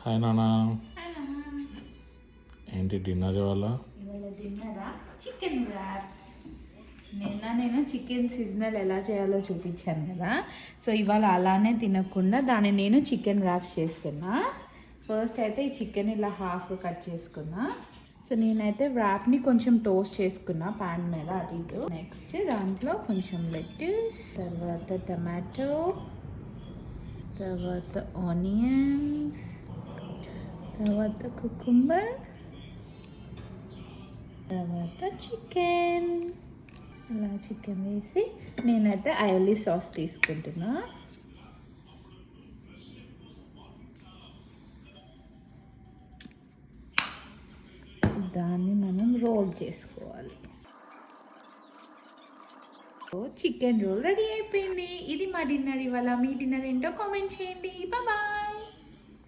Hi నాన్న. Hi నాన్న. ఏంటి డిన్నర్ ఇవాళ? ఇవాళ డిన్నరా చికెన్ ర్యాప్స్. నేను చికెన్ సీజనల్ ఎలా చేయాలో చూపించాను కదా, సో ఇవాళ అలానే తినకుండా దాన్ని నేను చికెన్ ర్యాప్స్ చేస్తున్నా. ఫస్ట్ అయితే ఈ చికెన్ ఇలా హాఫ్ కట్ చేసుకున్నా. సో నేనైతే ర్యాప్ని కొంచెం టోస్ట్ చేసుకున్నా ప్యాన్ మీద అటు ఇటు. నెక్స్ట్ దాంట్లో కొంచెం లెట్యూస్, తర్వాత టమాటో, తర్వాత ఆనియన్స్, తర్వాత కుకుంబర్, తర్వాత చికెన్. అలా చికెన్ వేసి నేనైతే అయోలీ సాస్ తీసుకుంటున్నా. దాన్ని మనం రోల్ చేసుకోవాలి. చికెన్ రోల్ రెడీ అయిపోయింది. ఇది మా డిన్నర్ ఇవాళ. మీ డిన్నర్ ఏంటో కామెంట్ చేయండి. బాయ్.